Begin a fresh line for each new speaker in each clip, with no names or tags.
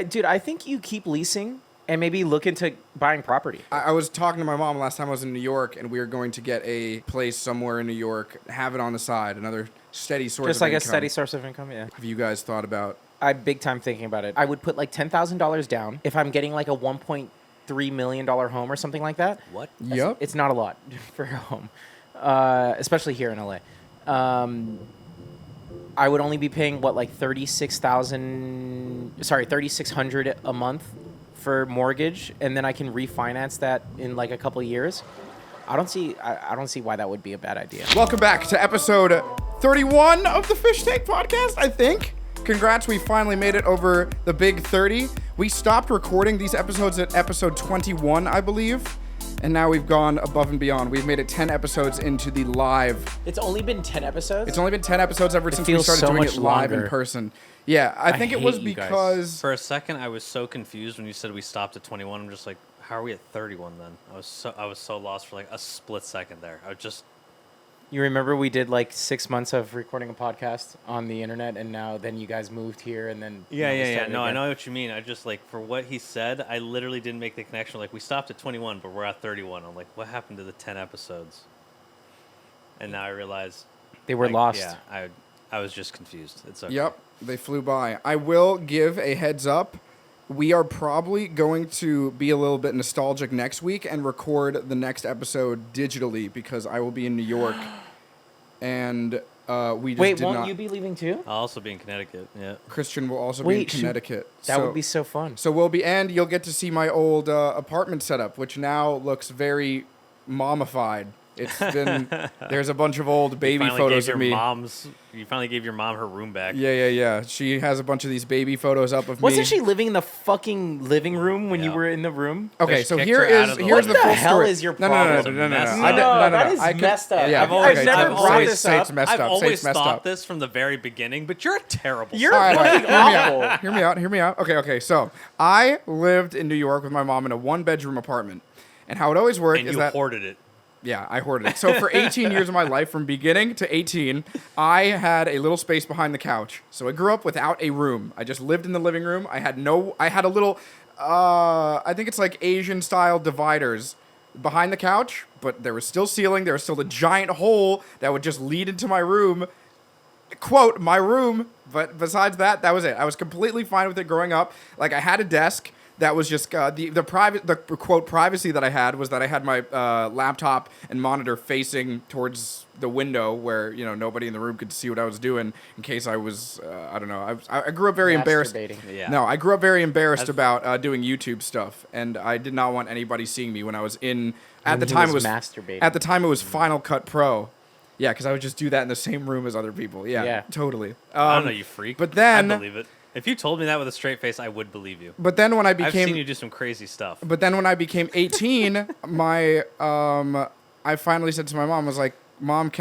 Dude, I think you keep leasing and maybe look into buying property.
I was talking to my mom last time I was in New York, and we were going to get a place somewhere in New York, have it on the side, another steady source of income.
Just like a steady source of income, yeah.
Have you guys thought about...
I'm big time thinking about it. I would put like $10,000 down if I'm getting like a $1.3 million home or something like that.
What?
Yep.
It's not a lot for a home, especially here in LA. I would only be paying like $3,600 a month for mortgage, and then I can refinance that in like a couple of years. I don't see why that would be a bad idea.
Welcome back to episode 31 of the Phishtank podcast, I think. Congrats, we finally made it over the big 30. We stopped recording these episodes at episode 21, I believe. And now we've gone above and beyond. We've made it 10 episodes into the live.
It's only been 10 episodes?
It's only been 10 episodes ever since we started doing it live in person. Yeah, I think it was because...
For a second, I was so confused when you said we stopped at 21. I'm just like, how are we at 31 then? I was so lost for like a split second there. I was just...
You remember we did like 6 months of recording a podcast on the internet, and then you guys moved here, and then...
Yeah. No, I know what you mean. I just, like, for what he said, I literally didn't make the connection. Like, we stopped at 21, but we're at 31. I'm like, what happened to the 10 episodes? And now I realize...
They were lost.
Yeah, I was just confused. It's okay.
Yep, they flew by. I will give a heads up. We are probably going to be a little bit nostalgic next week and record the next episode digitally because I will be in New York, and we just
Wait,
did
won't
not...
you be leaving too?
I'll also be in Connecticut, yeah.
Christian will also be in Connecticut.
That would be so fun.
So we'll be, and you'll get to see my old apartment setup, which now looks very mommified. It's been, there's a bunch of old baby photos of me.
You finally gave your mom her room back.
Yeah. She has a bunch of these baby photos up of me.
Wasn't she living in the fucking living room when you were in the room?
Okay,
Fish
so
kicked
here's
her out of
the
the
full
living room.
story.
What the hell is your problem?
No.
That is messed up.
Yeah,
I've never brought this
say
up.
it's messed
I've
up.
always
Say it's messed
thought
up.
this from the very beginning, but you're a terrible
You're
All right,
fucking awful.
Hear me out. Okay. So I lived in New York with my mom in a one-bedroom apartment, and how it always worked
and
is
you
that
hoarded it.
yeah, I hoarded it. So for 18 years of my life, from beginning to 18, I had a little space behind the couch. So I grew up without a room. I just lived in the living room. I had a little, I think it's like Asian-style dividers behind the couch, but there was still ceiling. There was still the giant hole that would just lead into my room. Quote, my room. But besides that, that was it. I was completely fine with it growing up. Like, I had a desk. That was just the quote privacy that I had was that I had my laptop and monitor facing towards the window where nobody in the room could see what I was doing in case I was I don't know. I grew up very embarrassed.
Yeah.
No, I grew up very embarrassed about doing YouTube stuff, and I did not want anybody seeing me when I was in. At the time, it was
masturbating.
At the time, it was Final Cut Pro. Yeah, because I would just do that in the same room as other people. Yeah. Totally.
I don't know, you freak.
But then
I believe it. If you told me that with a straight face, I would believe you.
But then when I
I've
became...
seen you do some crazy stuff.
But then when I became 18, I finally said to my mom, I was like, Mom,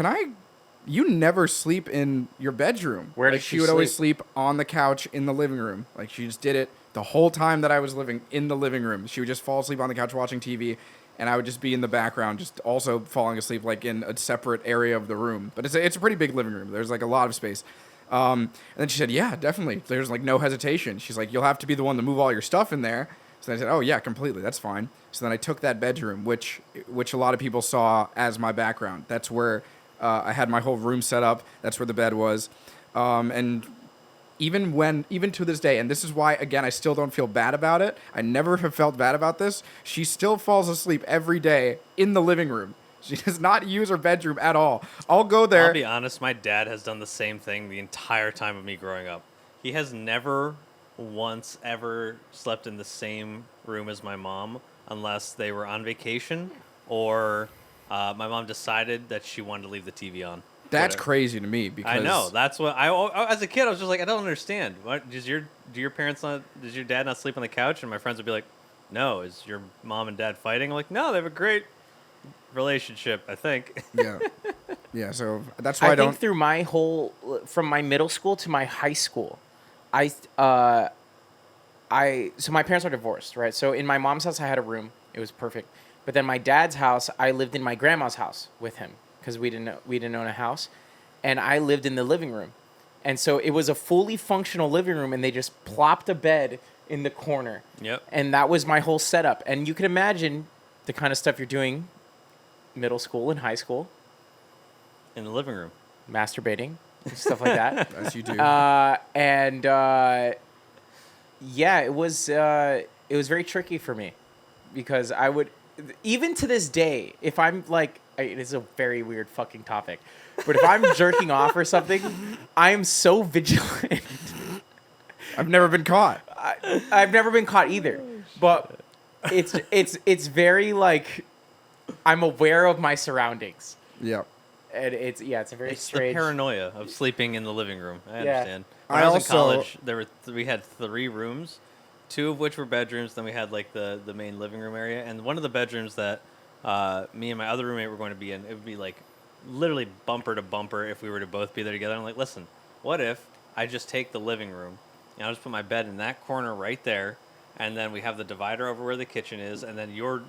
you never sleep in your bedroom.
Where did
she would always sleep on the couch in the living room. Like, she just did it the whole time that I was living in the living room. She would just fall asleep on the couch watching TV, and I would just be in the background, just also falling asleep, like, in a separate area of the room. But it's a pretty big living room. There's, like, a lot of space. And then she said, yeah, definitely. There's like no hesitation. She's like, you'll have to be the one to move all your stuff in there. So I said, oh yeah, completely. That's fine. So then I took that bedroom, which a lot of people saw as my background. That's where I had my whole room set up. That's where the bed was. And even to this day, and this is why, again, I still don't feel bad about it. I never have felt bad about this. She still falls asleep every day in the living room. She does not use her bedroom at all. I'll go there.
I'll be honest, my dad has done the same thing the entire time of me growing up. He has never once ever slept in the same room as my mom unless they were on vacation or my mom decided that she wanted to leave the TV on.
That's crazy to me because
I know. That's what as a kid I was just like, I don't understand. What does your dad not sleep on the couch? And my friends would be like, no, is your mom and dad fighting? I'm like, no, they have a great relationship, I think.
Yeah, so that's why I don't...
think through my whole, from my middle school to my high school, so my parents are divorced, right? So in my mom's house, I had a room. It was perfect. But then my dad's house, I lived in my grandma's house with him because we didn't own a house. And I lived in the living room. And so it was a fully functional living room, and they just plopped a bed in the corner.
Yep.
And that was my whole setup. And you can imagine the kind of stuff you're doing middle school and high school,
In the living room.
masturbating, and stuff like that.
As you do.
Yeah, it was very tricky for me because I would, even to this day, if I'm like, it is a very weird fucking topic, but if I'm jerking off or something, I am so vigilant.
I've never been caught.
I've never been caught either, but it's very like I'm aware of my surroundings,
Yeah.
and it's a very
It's the
strange.
paranoia of sleeping in the living room. I
Yeah.
understand. When
I
I was in
also-
college, we had 3 rooms, 2 of which were bedrooms. Then we had like the main living room area, and one of the bedrooms that me and my other roommate were going to be in, it would be like literally bumper to bumper if we were to both be there together. I'm like, listen, what if I just take the living room and I'll just put my bed in that corner right there, and then we have the divider over where the kitchen is, and then your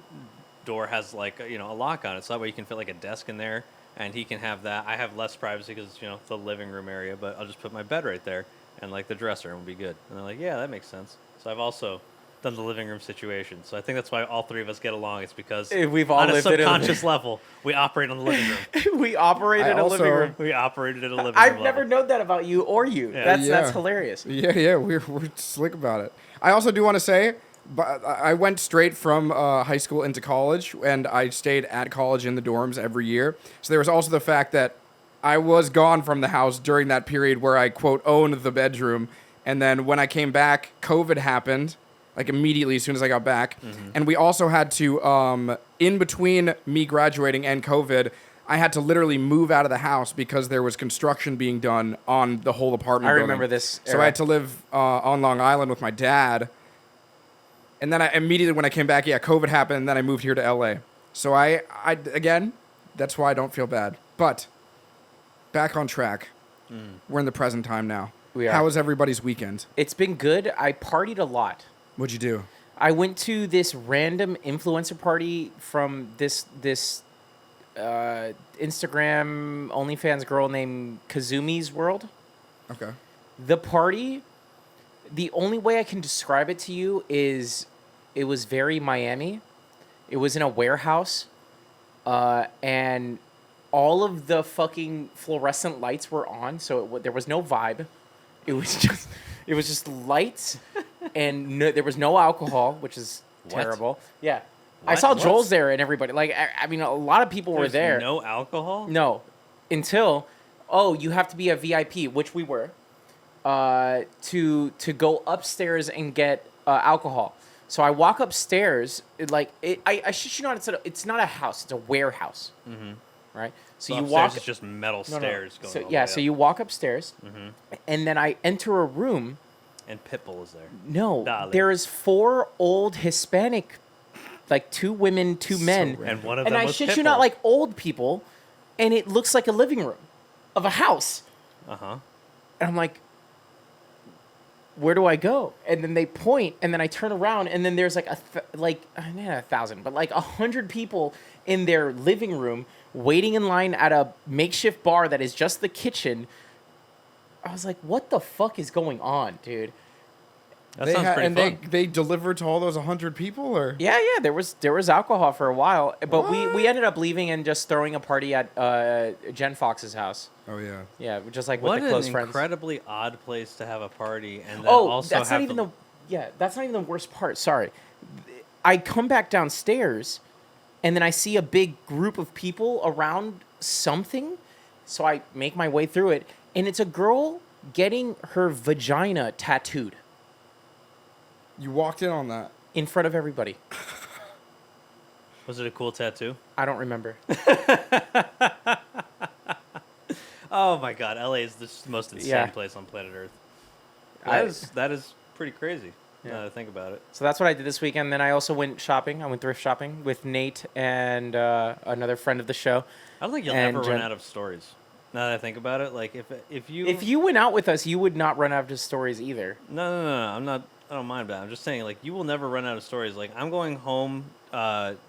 door has like a lock on it, so that way you can fit like a desk in there, and he can have that. I have less privacy because it's the living room area, but I'll just put my bed right there and like the dresser, and we'll be good. And they're like, yeah, that makes sense. So I've also done the living room situation. So I think that's why all 3 of us get along. It's because
We've all
on a
lived in a
subconscious level, we operate on the living room.
We operated
I
a living
also-
room.
We operated at a living room
I've
level.
never known that about you or you.
Yeah.
That's
Yeah.
hilarious.
Yeah, we're slick about it. I also do want to say, but I went straight from high school into college, and I stayed at college in the dorms every year. So there was also the fact that I was gone from the house during that period where I, quote, owned the bedroom. And then when I came back, COVID happened, like immediately as soon as I got back. And we also had to, in between me graduating and COVID, I had to literally move out of the house because there was construction being done on the whole apartment
I
building.
remember this
So
era.
I had to live on Long Island with my dad. And then I immediately, when I came back, COVID happened, and then I moved here to LA. So I again, that's why I don't feel bad. But back on track. We're in the present time now.
We are.
How was everybody's weekend?
It's been good. I partied a lot.
What'd you do?
I went to this random influencer party from this Instagram OnlyFans girl named Kazumi's World.
Okay.
The party, the only way I can describe it to you is it was very Miami. It was in a warehouse, and all of the fucking fluorescent lights were on, so there was no vibe. It was just lights, and there was no alcohol, which is
What?
terrible. Yeah, I
What?
saw
What?
Joel's there and everybody. Like, I mean, a lot of people were
There's
there.
no alcohol?
No, until you have to be a VIP, which we were, to go upstairs and get alcohol. So I walk upstairs, I shit you not, it's not a house, it's a warehouse, right? So you
Upstairs
walk.
is just metal
No, no.
stairs going
So
all the
yeah,
way
so
up.
you walk upstairs, and then I enter a room.
And Pitbull is there.
No,
Dale.
there is 4 old Hispanic, like 2 women, 2 men,
random.
And one of
and
them
I
was
shit
Pitbull.
you not, like old people, and it looks like a living room of a house.
Uh-huh.
And I'm like, where do I go? And then they point, and then I turn around, and then there's like not 1,000, but like 100 people in their living room waiting in line at a makeshift bar that is just the kitchen. I was like, what the fuck is going on, dude?
That sounds pretty fun.
they delivered to all those 100 people, or
Yeah, there was alcohol for a while, but we ended up leaving and just throwing a party at Jen Fox's house.
oh yeah.
Yeah, just like with
What
the
an
close friends.
incredibly odd place to have a party, and then
Oh,
also
that's not
have
even that's not even the worst part. Sorry. I come back downstairs, and then I see a big group of people around something, so I make my way through it, and it's a girl getting her vagina tattooed
You walked in on that.
in front of everybody.
Was it a cool tattoo?
I don't remember.
Oh my god, LA is the most insane
Yeah.
place on planet Earth.
I-
That is pretty crazy.
Yeah.
Now that I think about it.
So that's what I did this weekend. Then I also went shopping. I went thrift shopping with Nate and another friend of the show.
I don't think you'll
And
ever run
Jen-
out of stories. Now that I think about it, like if you
If you went out with us, you would not run out of stories either.
no, I'm not. I don't mind that. I'm just saying, like, you will never run out of stories. Like, I'm going home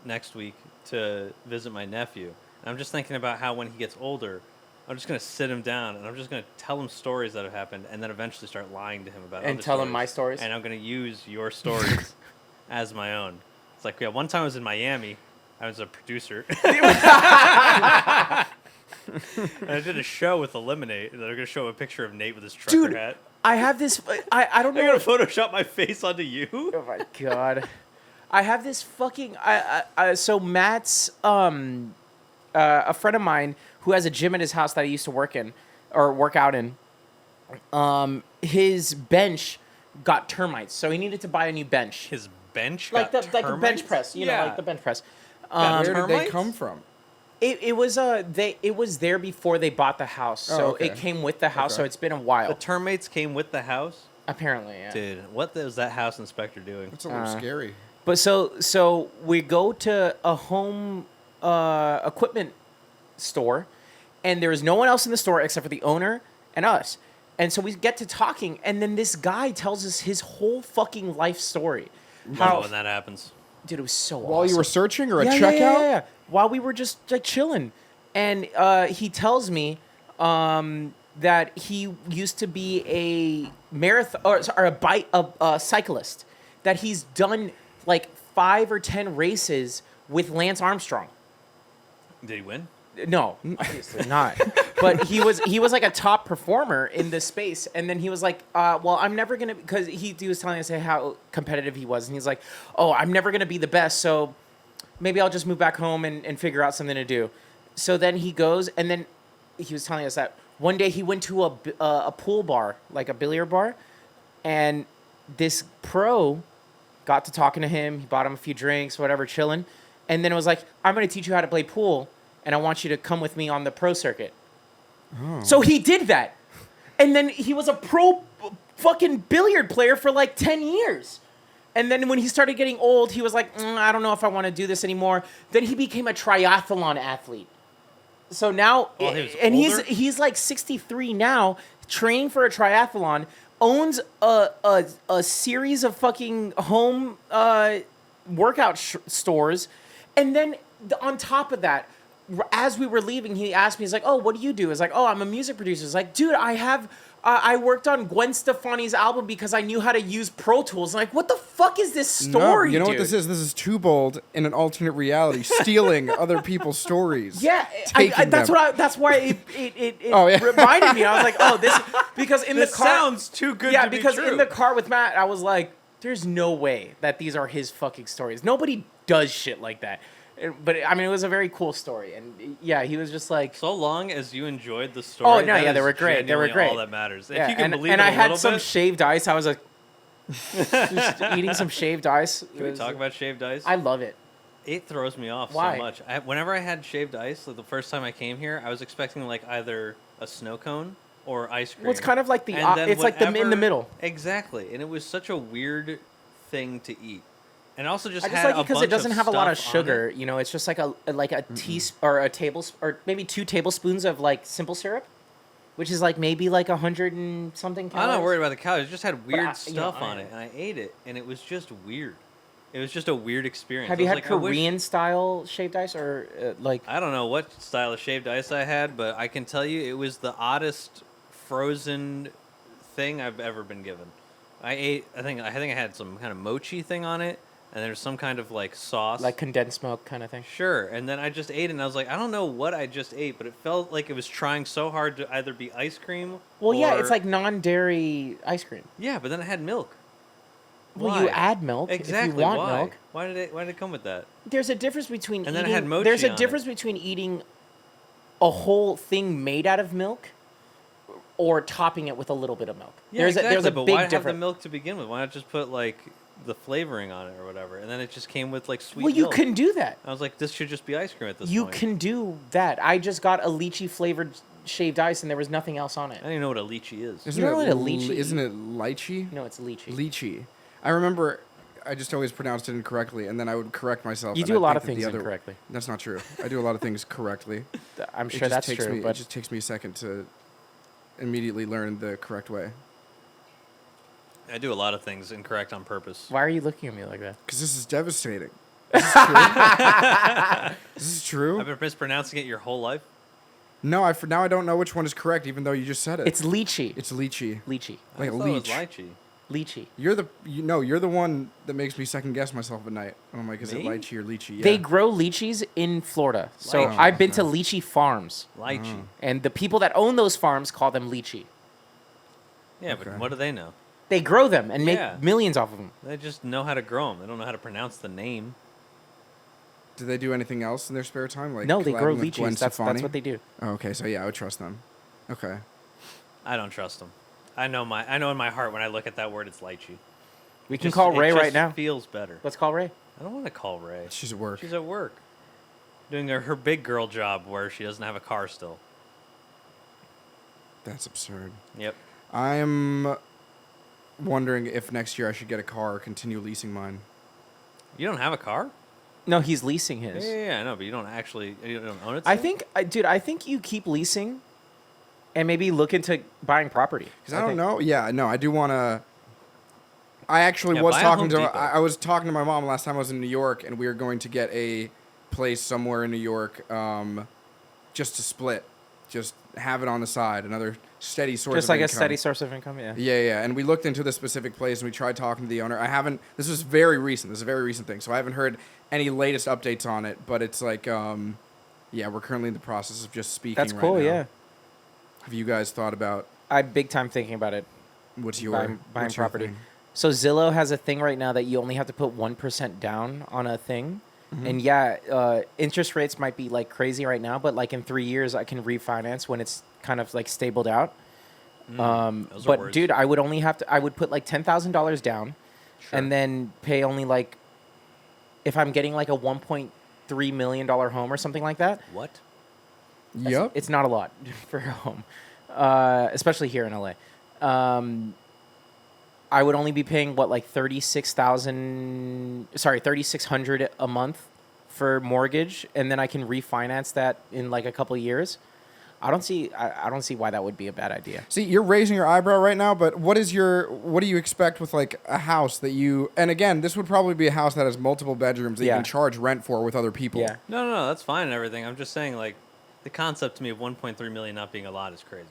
next week to visit my nephew. And I'm just thinking about how when he gets older, I'm just gonna sit him down and I'm just gonna tell him stories that have happened, and then eventually start lying to him about
And
other
tell him my stories?
And I'm gonna use your stories as my own. It's like, yeah, one time I was in Miami. I was a producer. And I did a show with Eliminate, and they're gonna show a picture of Nate with his trucker
Dude,
hat.
I have this. I don't know.
They're gonna Photoshop my face onto you.
Oh my god. I have this fucking. So Matt's a friend of mine who has a gym at his house that he used to work out in. His bench got termites, so he needed to buy a new bench.
His bench,
like
got
the bench
termites?
press, you know, like the bench press.
Got
Where did they
termites?
come from?
It was there before they bought the house, so
Oh, okay.
it came with the house.
Okay.
So it's been a while.
The termites came with the house.
Apparently, yeah.
Dude, what was that house inspector doing?
It's a little scary.
But so we go to a home equipment store, and there is no one else in the store except for the owner and us. And so we get to talking, and then this guy tells us his whole fucking life story.
Love it when that happens.
Dude, it was so
While
awesome.
you were searching or a
yeah,
checkout?
Yeah. While we were just like chilling, and he tells me that he used to be a marathon or a cyclist. That he's done like 5 or 10 races with Lance Armstrong.
Did he win?
No, obviously not. But he was like a top performer in this space, and then he was like, "Well, I'm never gonna," because he was telling us how competitive he was, and he's like, "Oh, I'm never gonna be the best, so maybe I'll just move back home and figure out something to do." So then he goes, and then he was telling us that one day he went to a pool bar, like a billiard bar, and this pro got to talking to him. He bought him a few drinks, whatever, chilling, and then it was like, "I'm gonna teach you how to play pool, and I want you to come with me on the pro circuit." Oh. So he did that. And then he was a pro fucking billiard player for like 10 years. And then when he started getting old, he was like, I don't know if I want to do this anymore. Then he became a triathlon athlete. So now,
Oh, he was
and
older?
he's like 63 now, training for a triathlon, owns a series of fucking home workout stores. And then on top of that, as we were leaving, he asked me, he's like, "Oh, what do you do?" It's like, "Oh, I'm a music producer." It's like, "Dude, I worked on Gwen Stefani's album because I knew how to use Pro Tools." I'm like, what the fuck is this story,
No, you know
dude?
what this is? This is Too Bold in an alternate reality, stealing other people's stories.
Yeah,
taking
that's
them.
that's why it
Oh, yeah.
reminded me. I was like, "Oh, this," because in
This
the car
sounds too good to be
because
true.
in the car with Matt, I was like, "There's no way that these are his fucking stories. Nobody does shit like that." But I mean, it was a very cool story, and yeah, he was just like,
So long as you enjoyed the story.
"Oh no,
that
yeah, they
is
were great. They were
genuinely
great."
All that matters.
Yeah,
If you can
and,
believe
and
it
I
a
had
little
some
bit.
shaved ice. I was like, just eating some shaved ice.
Can we talk about shaved ice?
I love it.
It throws me off
Why?
so much. Whenever I had shaved ice, like the first time I came here, I was expecting like either a snow cone or ice cream.
Well, it's kind of like
And then
it's like in the
whenever-
middle.
Exactly, and it was such a weird thing to eat. And I also just
I just
had
like it
a
because
bunch
it doesn't have a lot of
stuff on
sugar.
it.
You know, it's just like a or a table or maybe 2 tablespoons of like simple syrup, which is like maybe like 100 and something calories.
I'm not worried about the calories. It just had weird
I- you know,
stuff on
I-
it, and I ate it, and it was just weird. It was just a weird experience.
Have
I
you
was
had
like, I wish-
Korean style shaved ice or like?
I don't know what style of shaved ice I had, but I can tell you it was the oddest frozen thing I've ever been given. I think I had some kind of mochi thing on it, and there's some kind of like sauce.
Like condensed milk kind of thing.
Sure, and then I just ate it, and I was like, I don't know what I just ate, but it felt like it was trying so hard to either be ice cream.
Well, yeah,
or-
it's like non-dairy ice cream.
yeah, but then it had milk.
Well, you
Why?
add milk
Exactly.
if you want
Why?
milk.
Why did it come with that?
There's a difference between
And then it
eating.
had mochi
There's a
on
difference between eating a whole thing made out of milk or topping it with a little bit of milk.
Yeah,
there's
exactly,
a
but
big
why have the
difference.
milk to begin with? Why not just put like the flavoring on it or whatever? And then it just came with like sweet
Well, you
milk.
can do that.
I was like, this should just be ice cream at this
You
point.
can do that. I just got a lychee flavored shaved ice, and there was nothing else on it.
I don't even know what a lychee is.
Isn't
You know
it
what a lychee-
Isn't it lychee?
No, it's lychee.
Lychee. I remember I just always pronounced it incorrectly, and then I would correct myself.
You
and
do a
I'd
lot
think
of
that
things
the other-
incorrectly.
That's not true. I do a lot of things correctly.
I'm
It
sure
just
that's
takes
true,
me,
but
it just takes me a second to immediately learn the correct way.
I do a lot of things incorrect on purpose.
why are you looking at me like that?
Because this is devastating. This is true. This is true.
I've been mispronouncing it your whole life.
No, now I don't know which one is correct, even though you just said it.
It's lychee.
It's lychee.
Lychee.
Like
I
a
thought it was
leech.
lychee.
Lychee.
You're the one that makes me second guess myself at night. I'm like, is it
Me?
lychee or lychee? Yeah.
They grow lychees in Florida. So
Lychee.
I've been to lychee farms.
Lychee.
And the people that own those farms call them lychee.
Yeah,
Okay.
but what do they know?
They grow them and make
Yeah.
millions off of them.
They just know how to grow them. They don't know how to pronounce the name.
Do they do anything else in their spare time? Like
No, they grow
collabing with Gwen
lychees. That's
Stefani?
what they do.
Oh, okay, so yeah, I would trust them. Okay.
I don't trust them. I know in my heart when I look at that word, it's lychee.
We can call Ray right now.
Feels better.
Let's call Ray.
I don't want to call Ray.
She's at work.
She's at work, doing her big girl job where she doesn't have a car still.
That's absurd.
Yep.
I'm wondering if next year I should get a car or continue leasing mine.
You don't have a car?
No, he's leasing his.
Yeah, I know, but you don't own it.
I
still?
think, dude, I think you keep leasing and maybe look into buying property.
Because I don't know. Yeah, no, I do want to. I actually
Yeah,
was
buy a
talking
Home
to.
Depot.
I was talking to my mom last time I was in New York, and we were going to get a place somewhere in New York, just to split, just have it on the side, another steady source.
Just
of
like a
income.
steady source of income, yeah.
Yeah, yeah. And we looked into this specific place, and we tried talking to the owner. I haven't. This was very recent. This is a very recent thing, so I haven't heard any latest updates on it. But it's like, yeah, we're currently in the process of just speaking.
That's
right
cool,
now.
yeah.
Have you guys thought about
I'm big time thinking about it.
what's your
Buying
what's your
property.
thing?
So Zillow has a thing right now that you only have to put 1% down on a thing. And yeah, interest rates might be like crazy right now, but like in 3 years I can refinance when it's kind of like stabled out.
Those are
But
words.
dude, I would put like $10,000 down
Sure.
and then pay only like, if I'm getting like a $1.3 million home or something like that.
What?
Yep.
It's not a lot for a home, especially here in LA. I would only be paying what, like $3,600 a month for mortgage, and then I can refinance that in like a couple of years. I don't see why that would be a bad idea.
See, you're raising your eyebrow right now, but what do you expect with like a house that you, and again, this would probably be a house that has multiple bedrooms that you
Yeah.
can charge rent for with other people.
Yeah.
No, that's fine and everything. I'm just saying, like, the concept to me of 1.3 million not being a lot is crazy.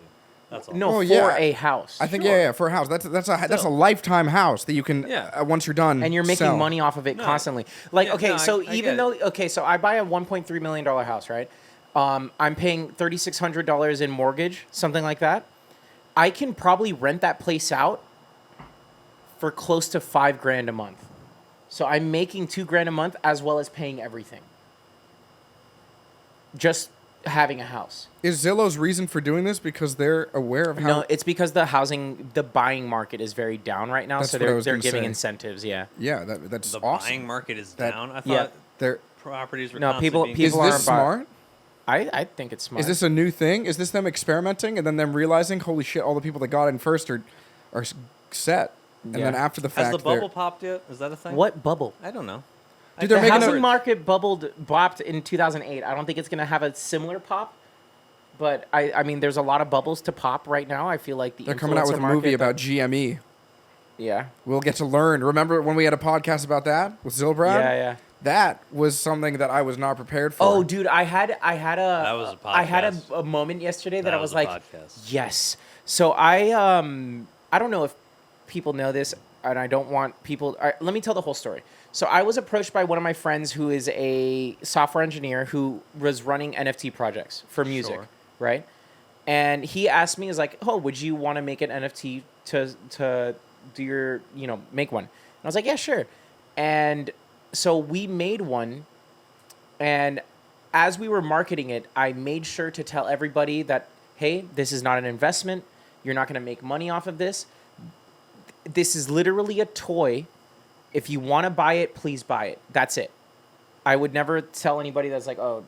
That's all.
No,
Oh,
for
yeah.
a house.
I think
Sure.
yeah, for a house. That's a
Still.
lifetime house that you can
Yeah.
once you're done.
and you're making
sell.
money off of it
No.
constantly. Like,
Yeah,
okay,
no,
so
I
even
get
though,
it.
okay, so I buy a $1.3 million house, right? I'm paying $3,600 in mortgage, something like that. I can probably rent that place out for close to $5,000 a month. So I'm making $2,000 a month as well as paying everything. Just having a house.
Is Zillow's reason for doing this because they're aware of how?
No, it's because the buying market is very down right now.
That's
So
what I
they're
was
they're
gonna
giving
say.
incentives. Yeah.
Yeah, that's
The
awesome.
buying market is
That-
down. I thought
Yeah.
They're,
properties were
No,
constantly being
is
people
this
aren't buy-
smart?
I think it's smart.
Is this a new thing? Is this them experimenting and then them realizing, holy shit, all the people that got in first are set, and
Yeah.
then after the
Has
fact,
the
they're-
bubble popped yet? Is that a thing?
What bubble?
I don't know.
Dude, they're
The
making
housing
a-
market bopped in 2008. I don't think it's going to have a similar pop. But, I mean, there's a lot of bubbles to pop right now. I feel like the
they're coming out with a
influencer
movie
market
about GME.
Yeah.
We'll get to learn. Remember when we had a podcast about that with Zilbrad?
Yeah, yeah.
That was something that I was not prepared for.
Oh, dude, I had a
was a
I had
podcast.
a moment yesterday that
That
I was
was a
like,
podcast.
yes. So I don't know if people know this, and I don't want people. All right, let me tell the whole story. So I was approached by one of my friends who is a software engineer who was running NFT projects for music,
Sure.
right? And he asked me, "Is like, oh, would you want to make an NFT to do your, make one?" And I was like, "Yeah, sure." And so we made one, and as we were marketing it, I made sure to tell everybody that, hey, this is not an investment. You're not going to make money off of this. This is literally a toy. If you want to buy it, please buy it. That's it. I would never tell anybody that's like, oh,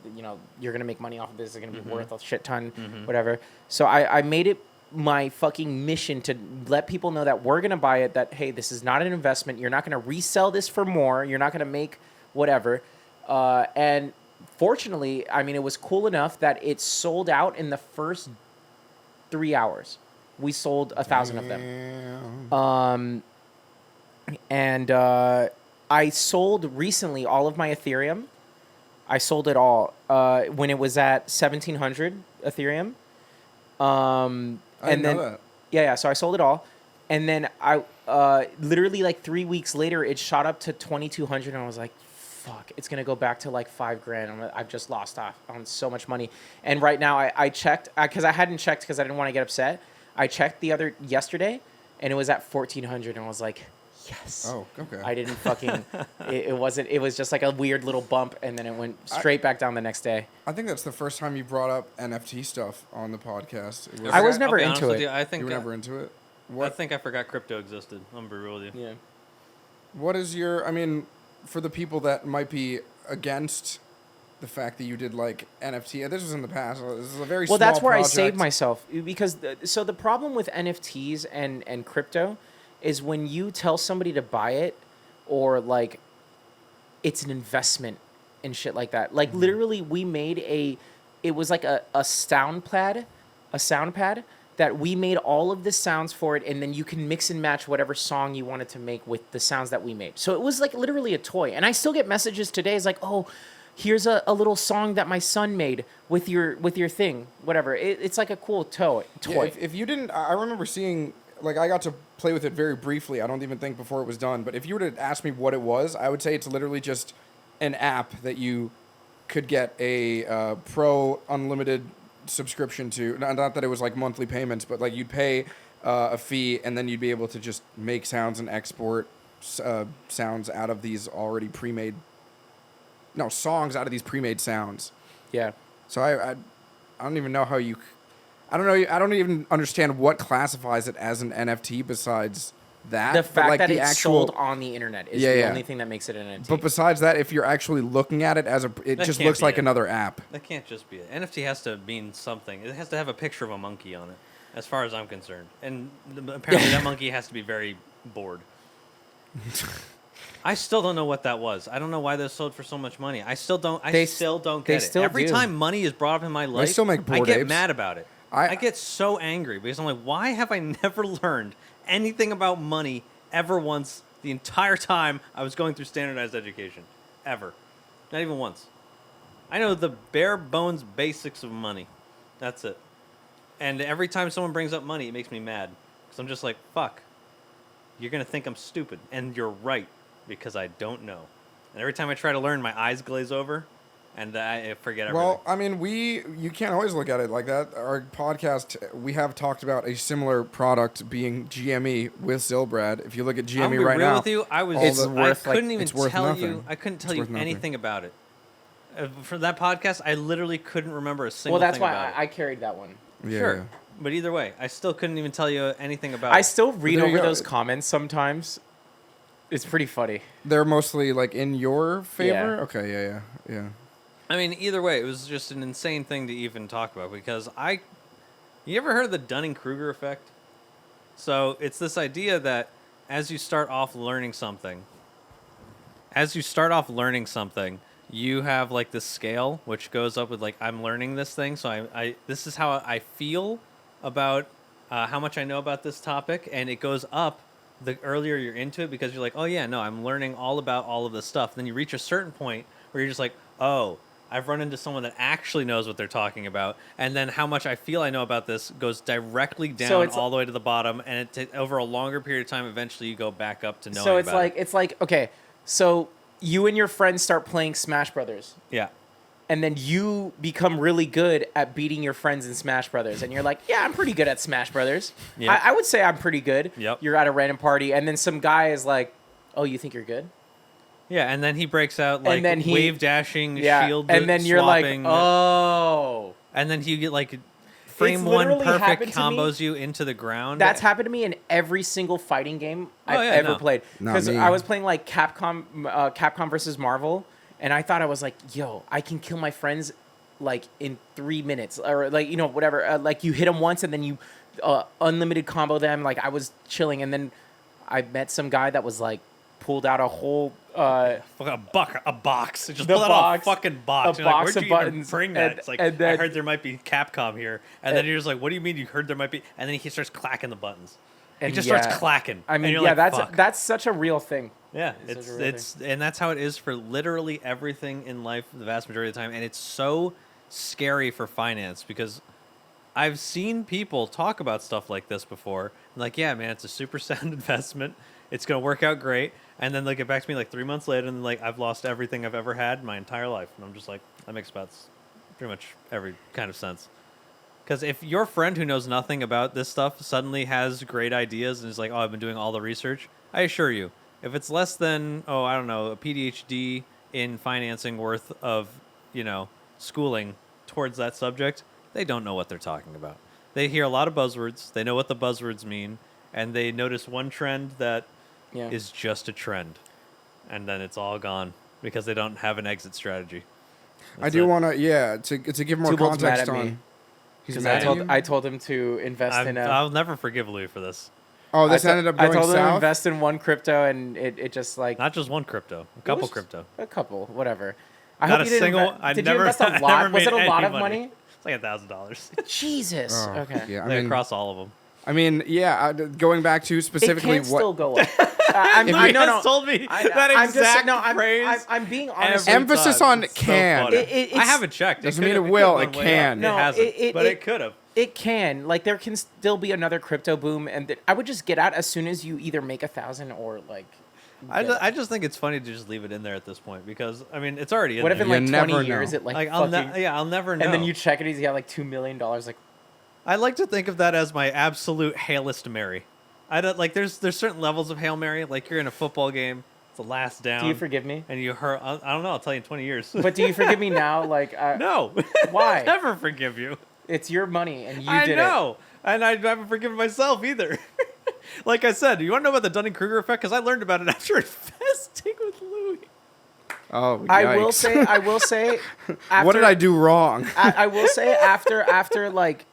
you're going to make money off of this. It's going to be worth a shit ton, whatever. So I made it my fucking mission to let people know that we're going to buy it, that, hey, this is not an investment. You're not going to resell this for more. You're not going to make whatever. And fortunately, I mean, it was cool enough that it sold out in the first 3 hours. We sold 1,000 of them. And I sold recently all of my Ethereum. I sold it all when it was at 1,700. Ethereum.
I
And
didn't
then
know that.
yeah. So I sold it all, and then I literally like 3 weeks later, it shot up to 2,200, and I was like, "Fuck, it's gonna go back to like $5,000." I've just lost off on so much money. And right now, I checked because I hadn't checked because I didn't want to get upset. I checked yesterday, and it was at 1,400, and I was like, "Yes."
Oh, okay.
I didn't fucking. It wasn't. It was just like a weird little bump, and then it went straight back down the next day.
I think that's the first time you brought up NFT stuff on the podcast.
I was
I'll
never
be honest
into
with
it.
You, I think
You were never into it.
I think I forgot crypto existed. I'm gonna be real with you.
Yeah.
What is your? I mean, for the people that might be against the fact that you did like NFT, this was in the past. This is a very
Well,
small
that's where I
project.
saved myself because so the problem with NFTs and crypto is when you tell somebody to buy it or like it's an investment and shit like that. Like literally, we made it was like a sound pad that we made all of the sounds for it, and then you can mix and match whatever song you wanted to make with the sounds that we made. So it was like literally a toy. And I still get messages today. It's like, oh, here's a little song that my son made with your thing, whatever. It's like a cool toy.
Yeah, if you didn't, I remember seeing, like, I got to play with it very briefly. I don't even think before it was done. But if you were to ask me what it was, I would say it's literally just an app that you could get a pro unlimited subscription to. Not that it was like monthly payments, but like you'd pay a fee and then you'd be able to just make sounds and export sounds out of these already pre-made. No, songs out of these pre-made sounds.
Yeah.
So I don't even know how you. I don't know. I don't even understand what classifies it as an NFT besides that.
The
but,
fact
like,
that
the
it's
actual,
sold on the internet is
Yeah,
the
yeah.
only thing that makes it an NFT.
But besides that, if you're actually looking at it as it
That
just
can't
looks
be
like
it.
another app.
That can't just be it. NFT has to mean something. It has to have a picture of a monkey on it, as far as I'm concerned. And apparently that monkey has to be very bored. I still don't know what that was. I don't know why those sold for so much money. I still don't.
They
still don't
they
get it.
still
Every
do.
time money is brought up in my life,
still make
I
Bored
get
Apes.
mad about it. I get so angry because I'm like, why have I never learned anything about money ever once the entire time I was going through standardized education? Ever. Not even once. I know the bare bones basics of money. That's it. And every time someone brings up money, it makes me mad. Because I'm just like, fuck. You're going to think I'm stupid. And you're right. Because I don't know. And every time I try to learn, my eyes glaze over. And I forget everything.
Well, I mean, you can't always look at it like that. Our podcast, we have talked about a similar product being GME with Zilbrad. If you look at GME
I'll be
right
real
now,
with you. I was.
It's
I
worth, like,
couldn't even
it's worth
tell
nothing.
you. I couldn't tell
It's
you
worth nothing.
anything about it. For that podcast, I literally couldn't remember a single
well, that's
thing
why
about
I
it.
carried that one.
yeah.
Sure. But either way, I still couldn't even tell you anything about
I
it.
still read
there you
over
go.
those comments sometimes. It's pretty funny.
They're mostly like in your favor.
Yeah.
Okay, yeah.
I mean, either way, it was just an insane thing to even talk about because you ever heard of the Dunning-Kruger effect? So it's this idea that as you start off learning something, you have like this scale which goes up with like, I'm learning this thing. So I this is how I feel about how much I know about this topic. And it goes up the earlier you're into it because you're like, oh yeah, no, I'm learning all about all of this stuff. Then you reach a certain point where you're just like, oh, I've run into someone that actually knows what they're talking about, and then how much I feel I know about this goes directly down
it's
all the way to the bottom, and over a longer period of time, eventually you go back up to knowing.
So it's
about
like it's like okay, so you and your friends start playing Smash Brothers,
yeah,
and then you become really good at beating your friends in Smash Brothers, and you're like, yeah, I'm pretty good at Smash Brothers.
Yep.
I would say I'm pretty good.
Yep.
You're at a random party, and then some guy is like, oh, you think you're good?
yeah, and then he breaks out like
then he-
wave dashing,
Yeah,
shield,
and then you're like,
swapping,
oh.
and then you get like frame one
literally
perfect
happened to me.
combos you into the ground.
That's happened to me in every single fighting game I've
yeah,
ever
no.
played.
Not
Because
me.
I was playing like Capcom versus Marvel, and I thought I was like, yo, I can kill my friends like in 3 minutes, or like whatever. Like you hit them once, and then you unlimited combo them. Like I was chilling, and then I met some guy that was like pulled out a whole
a box. Just
The
pull out
box,
a fucking box.
a
You're like,
box
where'd
of
you even
buttons,
bring that?
and-
It's like,
and then-
I heard there might be Capcom here. And then you're just like, what do you mean you heard there might be? And then he starts clacking the buttons. He
And
just
yeah.
starts clacking.
I mean,
and you're
yeah,
like, fuck.
that's such a real thing.
Yeah,
It's such a real
it's and that's how it is for literally everything in life the vast majority of the time. And it's so scary for finance because I've seen people talk about stuff like this before. Like, yeah, man, it's a super sound investment. It's gonna work out great. And then they'll get back to me like 3 months later, and like I've lost everything I've ever had in my entire life. And I'm just like, that makes about pretty much every kind of sense. Because if your friend who knows nothing about this stuff suddenly has great ideas and is like, oh, I've been doing all the research, I assure you, if it's less than, oh, I don't know, a PhD in financing worth of, schooling towards that subject, they don't know what they're talking about. They hear a lot of buzzwords. They know what the buzzwords mean. And they notice one trend that is just a trend. And then it's all gone because they don't have an exit strategy.
I do want to give more
Tubalt's mad
context
at me.
on. He's
Because
mad at you?
I told him to invest in a.
I'll never forgive Louis for this.
Oh, this ended up going
I told him to
south?
invest in one crypto, and it just like
Not just one crypto, a couple crypto.
a couple, whatever. I
Not
hope
a
you didn't
single.
Did you invest a
I
lot?
never
Was it
made
a lot
any
of money?
It's like $1,000.
Jesus.
Oh,
Okay.
Yeah,
Across all of them.
I mean, yeah. Going back to
It
specifically
can still
what
go up. I
Louis
no,
has told me that
I'm
exact
just,
phrase.
I'm being honest.
every
Emphasis
time.
on
It's so
can.
funny.
It's-
I haven't checked.
Doesn't mean
could've-
it will,
could've
it
gone way
can.
up.
No,
It hasn't,
it-
but
it-
it could have.
It can. Like, there can still be another crypto boom, and I would just get out as soon as you either make 1,000 or like.
I just think it's funny to just leave it in there at this point because I mean it's already in
What if
there.
in like
You
20
never
years
know.
it like
I'll
fucking,
never know.
and then you check it, he's got like $2 million. Like,
I like to think of that as my absolute Hailest Mary. I don't like. There's certain levels of Hail Mary. Like you're in a football game, it's the last down.
do you forgive me?
And you hurt. I don't know. I'll tell you in 20 years.
But do you forgive me now? Like,
no.
Why?
I'll never forgive you.
It's your money, and you
I
did
know, and I haven't forgiven myself either. Like I said, you want to know about the Dunning-Kruger effect? Because I learned about it after investing with Louis.
Oh,
it.
yikes.
I will say. After,
What did I do wrong?
I will say after like,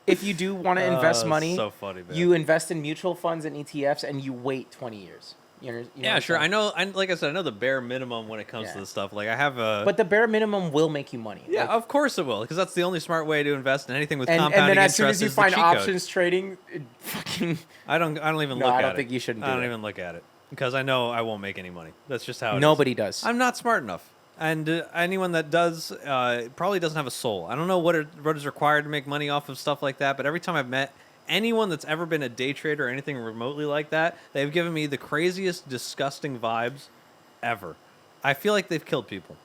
if you do want to invest money,
So funny, man.
you invest in mutual funds and ETFs, and you wait 20 years. You know what
Yeah,
I'm
sure.
saying?
I know. Like I said, I know the bare minimum when it comes to
Yeah.
this stuff. Like I have a.
But the bare minimum will make you money.
yeah,
Like,
of course it will, because that's the only smart way to invest in anything with
and
compounding
then as soon
interest
as you
is the
find
cheat code.
options trading, it fucking.
I don't even
No,
look at it.
I don't think you shouldn't
I
do
don't
it.
even look at it because I know I won't make any money. That's just how it is.
Nobody does.
I'm not smart enough, and anyone that does probably doesn't have a soul. I don't know what is required to make money off of stuff like that, but every time I've met anyone that's ever been a day trader or anything remotely like that, they've given me the craziest, disgusting vibes ever. I feel like they've killed people,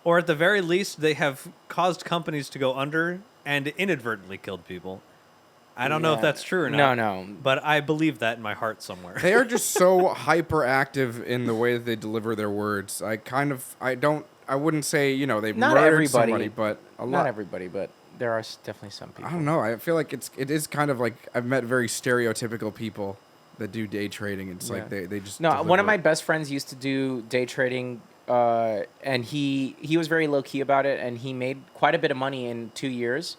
or at the very least, they have caused companies to go under and inadvertently killed people. I don't know if
Yeah.
that's true or not.
No.
But I believe that in my heart somewhere.
They are just so hyperactive in the way that they deliver their words. I wouldn't say, they've
Not
murdered
everybody.
somebody, but a lot.
Not everybody, but there are definitely some people.
I don't know. I feel like it is kind of like I've met very stereotypical people that do day trading. It's like they just
No, one of
deliver
my
it.
best friends used to do day trading, and he was very low key about it, and he made quite a bit of money in 2 years.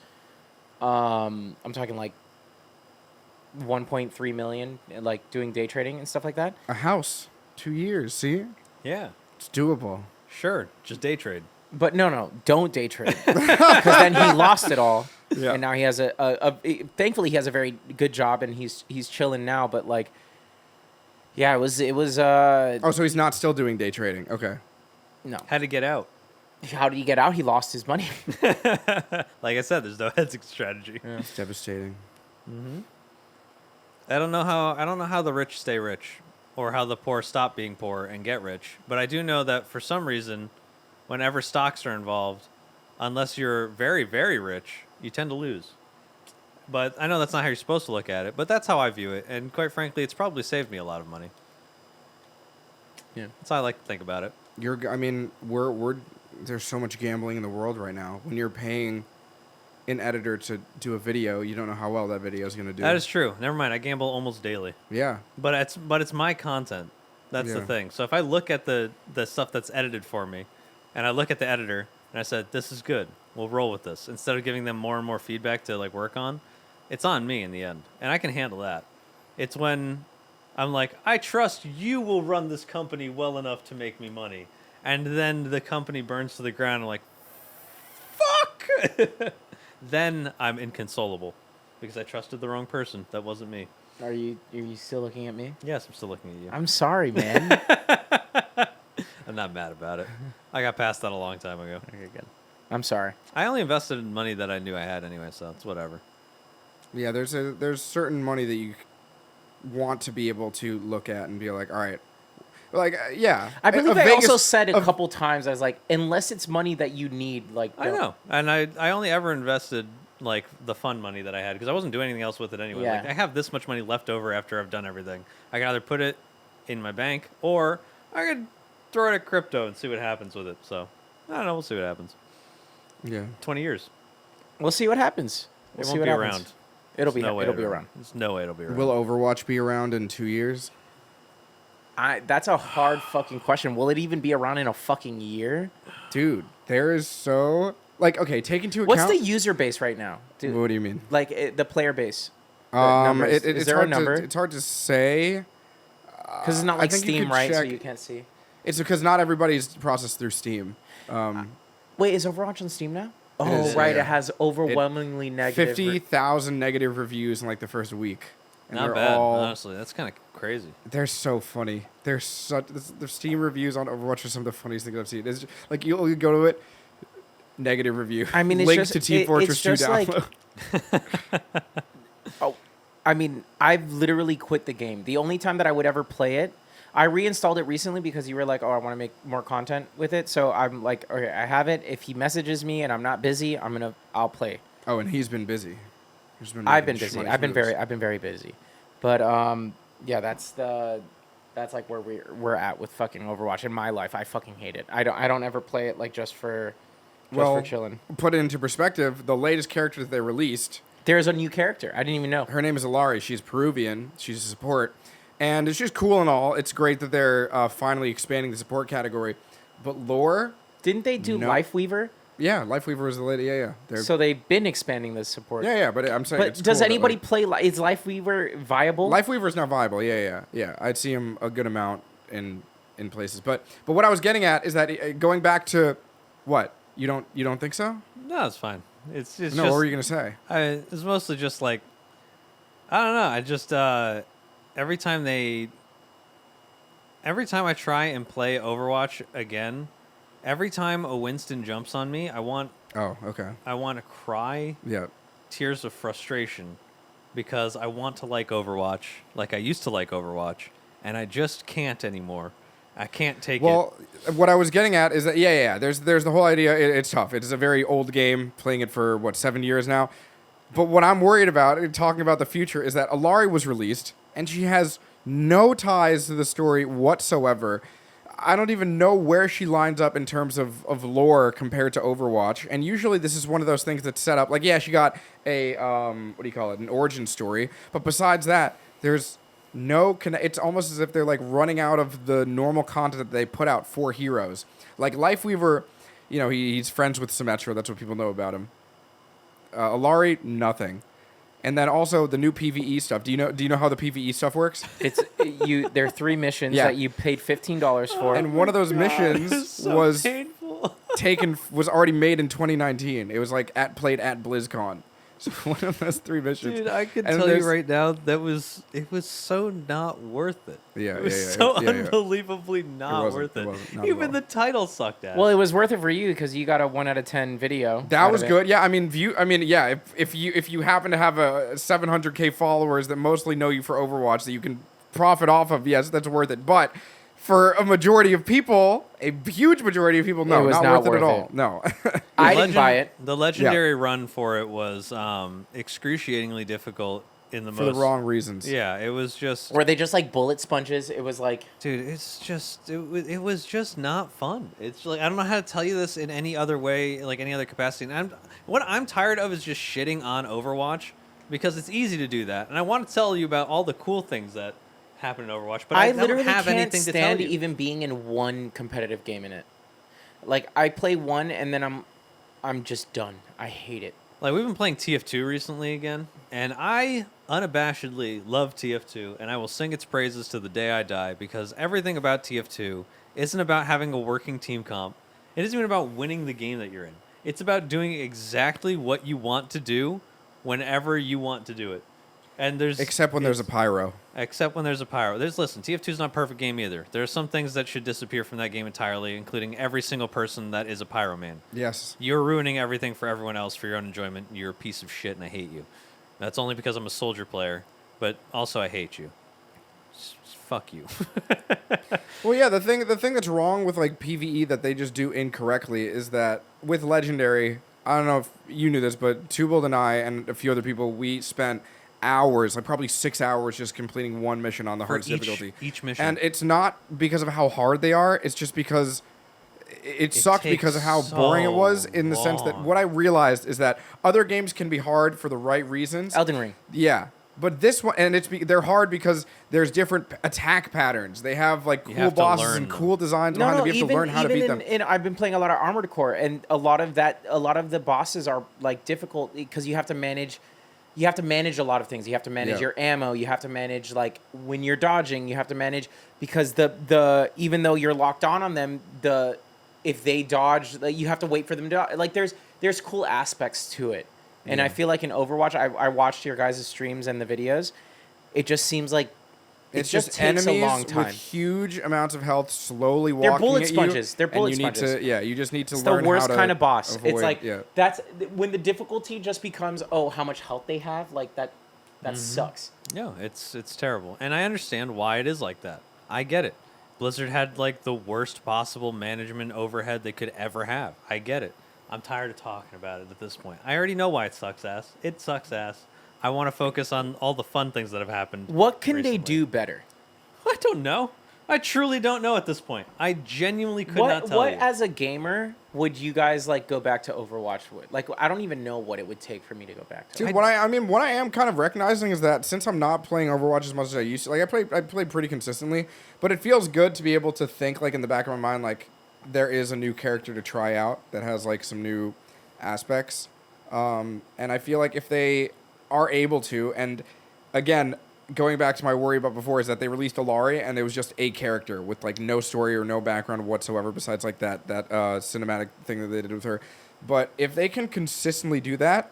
I'm talking like 1.3 million, like doing day trading and stuff like that.
A house, 2 years. See,
Yeah,
it's doable.
sure. Just day trade.
But no, don't day trade, because then he lost it all,
Yeah.
and now he has thankfully he has a very good job, and he's chilling now. But like, yeah, it was
Oh, so he's not still doing day trading. Okay.
no.
Had to get out.
How did he get out? He lost his money.
Like I said, there's no exit strategy.
It's devastating.
I don't know how the rich stay rich, or how the poor stop being poor and get rich. But I do know that for some reason, whenever stocks are involved, unless you're very, very rich, you tend to lose. But I know that's not how you're supposed to look at it. But that's how I view it, and quite frankly, it's probably saved me a lot of money.
Yeah.
That's how I like to think about it.
We're there's so much gambling in the world right now. When you're paying an editor to do a video, you don't know how well that video is going to do.
That is true. Never mind. I gamble almost daily.
Yeah.
But it's my content. That's the
Yeah.
thing. So if I look at the stuff that's edited for me, and I look at the editor, and I said, "This is good. We'll roll with this." Instead of giving them more and more feedback to like work on, it's on me in the end, and I can handle that. It's when I'm like, "I trust you will run this company well enough to make me money," and then the company burns to the ground. I'm like, "Fuck!" Then I'm inconsolable because I trusted the wrong person. That wasn't me.
Are you still looking at me?
Yes, I'm still looking at you.
I'm sorry, man.
I'm not mad about it. I got past that a long time ago.
Okay, good. I'm sorry.
I only invested in money that I knew I had anyway, so it's whatever.
Yeah, there's certain money that you want to be able to look at and be like, all right, like yeah.
I believe I
Vegas,
also said a couple times, I was like, unless it's money that you need, like,
I know, and I only ever invested like the fun money that I had because I wasn't doing anything else with it anyway.
Yeah.
Like I have this much money left over after I've done everything. I can either put it in my bank or I could throw it at crypto and see what happens with it. So I don't know. We'll see what happens.
Yeah.
20 years.
We'll see what happens.
It
We'll
won't
see what
be
happens.
around.
It'll
There's no way
it'll be around.
There's no way it'll be around.
Will Overwatch be around in 2 years?
That's a hard fucking question. Will it even be around in a fucking year?
Dude, there is so like okay, take into
What's
account.
the user base right now? Dude,
What do you mean?
like the player base. The numbers. Is
It's
there a
hard
number?
it's hard to say.
Because it's not
I
like
think you
Steam,
could
right? So
check-
you can't see.
It's because not everybody's processed through Steam.
Wait, is Overwatch on Steam now? Oh,
is,
right.
yeah.
It has overwhelmingly negative.
50,000 negative reviews in like the first week. And
Not
they're
bad,
all,
honestly. That's kind of crazy.
They're so funny. They're such. The Steam reviews on Overwatch are some of the funniest things I've seen. It's just, like you'll go to it, negative review.
I mean, it's
link
just
to Team Fortress 2
just like-
download.
Oh, I mean, I've literally quit the game. The only time that I would ever play it, I reinstalled it recently because you were like, "Oh, I want to make more content with it." So I'm like, "Okay, I have it. If he messages me and I'm not busy, I'll play."
Oh, and he's been busy. He's been
I've been
making
busy.
schmuck
I've been
moves.
very busy. But yeah, that's like where we're at with fucking Overwatch in my life. I fucking hate it. I don't ever play it like just for chilling.
Put it into perspective, the latest character that they released,
There's a new character. I didn't even know.
her name is Ilari. She's Peruvian. She's a support. And it's just cool and all. It's great that they're finally expanding the support category. But lore,
Didn't they do
No.
Lifeweaver?
yeah, Lifeweaver was the lady. Yeah. They're,
So they've been expanding the support.
yeah, but I'm saying
But
it's
does
cool that,
anybody
like,
play? Is Lifeweaver viable?
Lifeweaver is not viable. Yeah. I'd see him a good amount in places. But what I was getting at is that going back to what? You don't think so?
No, it's fine. It's
No,
just,
what were you gonna say?
it's mostly just like, I don't know. I just every time I try and play Overwatch again, every time a Winston jumps on me, I want
Oh, okay.
to cry
Yeah.
tears of frustration because I want to like Overwatch like I used to like Overwatch, and I just can't anymore. I can't take it.
Well, what I was getting at is that yeah. There's the whole idea. It's tough. It is a very old game. Playing it for 7 years now. But what I'm worried about, talking about the future, is that Ilari was released and she has no ties to the story whatsoever. I don't even know where she lines up in terms of lore compared to Overwatch. And usually this is one of those things that's set up. Like, yeah, she got a, what do you call it, an origin story. But besides that, there's no it's almost as if they're like running out of the normal content that they put out for heroes. Like Lifeweaver, he's friends with Symmetra. That's what people know about him. Ilari, nothing. And then also the new PvE stuff. Do you know how the PvE stuff works?
It's there are 3 missions
Yeah.
that you paid $15 for.
And one of those missions
so
was
painful.
was already made in 2019. It was like played at BlizzCon. So one of those 3 missions.
Dude, I could
And
tell you
there's-
right now it was so not worth it.
Yeah,
it was
yeah,
so
yeah.
unbelievably not
wasn't,
worth
it
it.
wasn't, not at
Even
all.
the title sucked ass.
Well, it was worth it for you because you got a 1 out of 10 video.
That
out
was
of it.
good. Yeah, I mean, yeah. If you happen to have a 700K followers that mostly know you for Overwatch that you can profit off of, yes, that's worth it. But for a majority of people, a huge majority of people, no,
It was
not
not
worth it at
worth
all.
it.
No.
I didn't buy it.
The legendary run for it was excruciatingly difficult in the
For
most
the wrong reasons.
Yeah, it was just
Were they just like bullet sponges? It was like
dude, it's just it was just not fun. It's like I don't know how to tell you this in any other way, like any other capacity. And what I'm tired of is just shitting on Overwatch because it's easy to do that. And I want to tell you about all the cool things that happen in Overwatch, but I don't
literally
have
can't
anything to tell
stand
you.
even being in one competitive game in it. Like I play one and then I'm just done. I hate it.
Like we've been playing TF2 recently again, and I unabashedly love TF2, and I will sing its praises to the day I die because everything about TF2 isn't about having a working team comp. It isn't even about winning the game that you're in. It's about doing exactly what you want to do whenever you want to do it. And there's
Except when there's a pyro.
Except when there's a pyro. Listen, TF2 is not a perfect game either. There are some things that should disappear from that game entirely, including every single person that is a pyro man.
Yes.
You're ruining everything for everyone else for your own enjoyment. You're a piece of shit, and I hate you. That's only because I'm a soldier player, but also I hate you. Fuck you.
Well, yeah, the thing that's wrong with like PvE that they just do incorrectly is that with Legendary, I don't know if you knew this, but Tubald and I and a few other people, we spent hours, like probably 6 hours, just completing one mission on the hardest difficulty.
Each mission.
And it's not because of how hard they are, it's just because it sucked because of how
so
boring it was, in the sense that
long.
what I realized is that other games can be hard for the right reasons.
Elden Ring.
Yeah. But this one, and they're hard because there's different attack patterns. They have like
You
cool
have to
bosses
learn
and
them.
cool designs behind them. You have to learn how to beat them.
I've been playing a lot of Armored Core, and a lot of the bosses are like difficult because you have to manage a lot of things. You have to manage your ammo. You have to manage like when you're dodging. You have to manage because the even though you're locked on them, if they dodge, like, you have to wait for them to like. There's cool aspects to it. And I feel like in Overwatch, I watched your guys' streams and the videos. It just seems like it just takes
enemies
a long time.
with huge amounts of health slowly walking
They're bullet
at you,
sponges. They're
and
bullet
you need
sponges.
you just need to
It's
learn
the worst
how to
kind of boss.
avoid,
It's like
yeah.
that's when the difficulty just becomes how much health they have. Like that sucks.
No, it's terrible. And I understand why it is like that. I get it. Blizzard had like the worst possible management overhead they could ever have. I get it. I'm tired of talking about it at this point. I already know why it sucks ass. It sucks ass. I want to focus on all the fun things that have happened.
What can
recently.
they do better?
I don't know. I truly don't know at this point. I genuinely could not tell
What
you.
as a gamer would you guys like go back to Overwatch with? Like I don't even know what it would take for me to go back to.
Dude, what I am kind of recognizing is that since I'm not playing Overwatch as much as I used to, like I play pretty consistently, but it feels good to be able to think like in the back of my mind like there is a new character to try out that has like some new aspects, and I feel like if they are able to, and again, going back to my worry about before is that they released Alari and there was just a character with like no story or no background whatsoever besides like that cinematic thing that they did with her. But if they can consistently do that,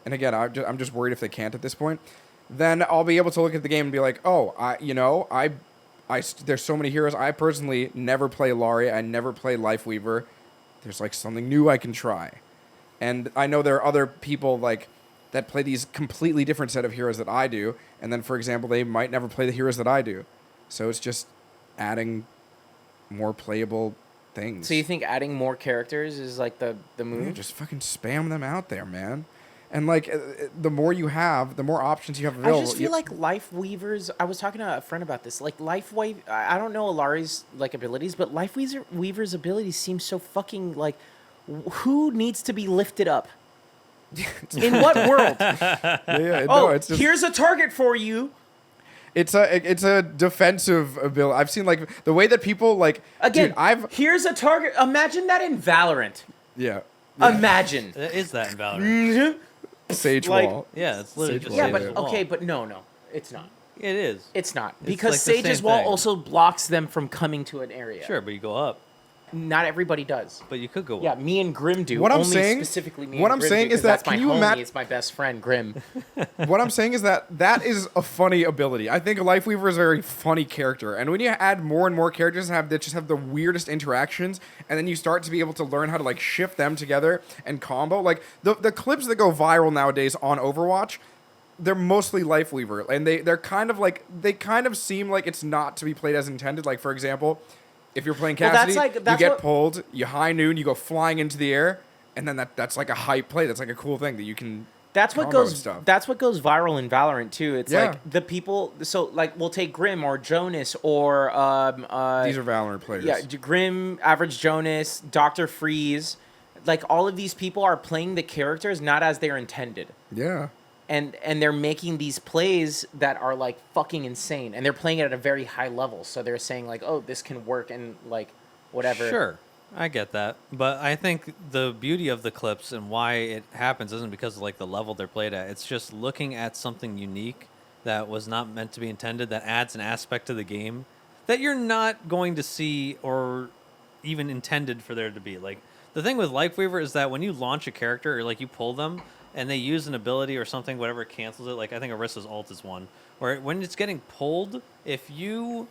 and again, I'm just worried if they can't at this point, then I'll be able to look at the game and be like, oh, there's so many heroes. I personally never play Alari. I never play Lifeweaver. There's like something new I can try. And I know there are other people like that play these completely different set of heroes that I do. And then, for example, they might never play the heroes that I do. So it's just adding more playable things.
So you think adding more characters is like the move?
Yeah, just fucking spam them out there, man. And like the more you have, the more options you have available.
I just feel like Life Weavers. I was talking to a friend about this. Like I don't know Alari's like abilities, but Life Weaver's abilities seem so fucking like. Who needs to be lifted up? In what world?
It's just,
here's a target for you.
it's a defensive ability. I've seen like the way that people like
Again,
dude,
here's a target. Imagine that in Valorant.
yeah.
Imagine.
Is that in Valorant?
Sage
Like-
wall.
Yeah, it's literally just
Yeah,
Sage's
but
wall.
okay, but no, it's not.
It is.
It's not
It's
because
like the
Sage's
same
wall
thing.
also blocks them from coming to an area.
Sure, but you go up.
Not everybody does.
But you could go
Yeah,
up.
me and Grim do.
What I'm
Only
saying-
specifically me
what
and
I'm
Grim
saying
do,
is
'cause
that
that's my
can you
homie.
imag-
It's my best friend, Grim.
What I'm saying is that is a funny ability. I think Lifeweaver is a very funny character, and when you add more and more characters that just have the weirdest interactions, and then you start to be able to learn how to like shift them together and combo, like the clips that go viral nowadays on Overwatch, they're mostly Lifeweaver, and they're kind of like they kind of seem like it's not to be played as intended. Like for example, if you're playing
Well, that's
Cassidy,
like- that's
you get
what-
pulled, you high noon, you go flying into the air, and then that's like a hype play. That's like a cool thing that you can.
That's what
combo and
goes.
stuff.
That's what goes viral in Valorant too. It's
Yeah.
like the people. So like we'll take Grim or Jonas or
These are Valorant players.
yeah, Grim, Average Jonas, Doctor Freeze. Like all of these people are playing the characters not as they're intended.
Yeah.
And they're making these plays that are like fucking insane, and they're playing it at a very high level. So they're saying like, "Oh, this can work," and like, whatever.
Sure, I get that, but I think the beauty of the clips and why it happens isn't because of like the level they're played at. It's just looking at something unique that was not meant to be intended, that adds an aspect to the game that you're not going to see or even intended for there to be. Like the thing with Lifeweaver is that when you launch a character or like you pull them, and they use an ability or something, whatever cancels it. Like I think Orissa's ult is one, where when it's getting pulled, if you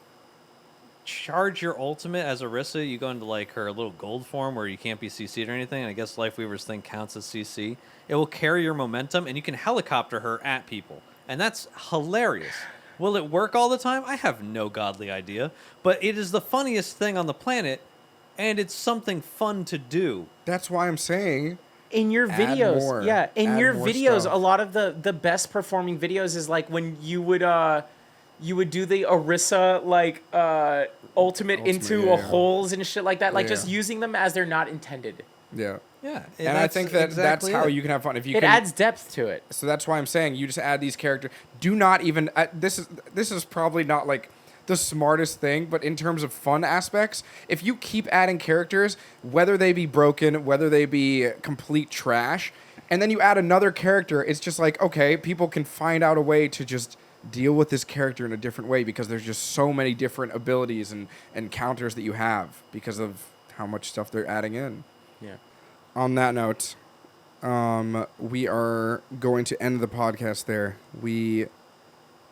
charge your ultimate as Orisa, you go into like her little gold form where you can't be CC'd or anything. And I guess Lifeweaver's thing counts as CC. It will carry your momentum, and you can helicopter her at people, and that's hilarious. Will it work all the time? I have no godly idea, but it is the funniest thing on the planet, and it's something fun to do.
That's why I'm saying
In your
add
videos,
more.
yeah, in
Add
your
more
videos,
stuff.
a lot of the best performing videos is like when you would do the Orisa like ultimate into
yeah.
holes and shit like that, like
Yeah.
just using them as they're not intended.
Yeah.
Yeah,
And I think that's how you can have fun. If you
It
can,
adds depth to it.
So that's why I'm saying you just add these characters. Do not even. This is probably not like the smartest thing, but in terms of fun aspects, if you keep adding characters, whether they be broken, whether they be complete trash, and then you add another character, it's just like, okay, people can find out a way to just deal with this character in a different way because there's just so many different abilities and counters that you have because of how much stuff they're adding in.
Yeah.
On that note, we are going to end the podcast there. We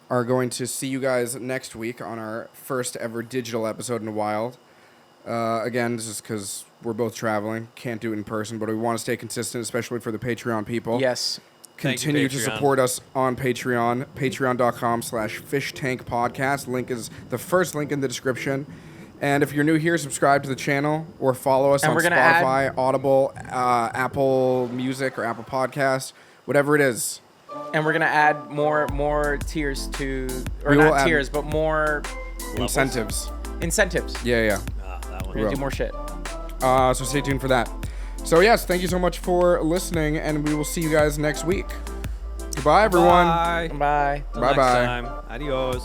are going to see you guys next week on our first ever digital episode in a while. Again, this is because we're both traveling. Can't do it in person, but we want to stay consistent, especially for the Patreon people.
Yes.
Thank you,
Continue to
Patreon.
support us on Patreon, patreon.com/phishtank podcast. Link is the first link in the description. And if you're new here, subscribe to the channel or follow us
And
on
we're gonna
Spotify, Audible, Apple Music, or Apple Podcasts, whatever it is.
And we're gonna add more tiers to, or
We will
not
add-
tiers, but more
Incentives.
incentives.
Yeah.
That one.
We're gonna
will.
do more shit.
So stay tuned for that. So yes, thank you so much for listening, and we will see you guys next week. Goodbye, everyone.
Bye.
Bye.
Till
Bye-bye.
next time. Adios.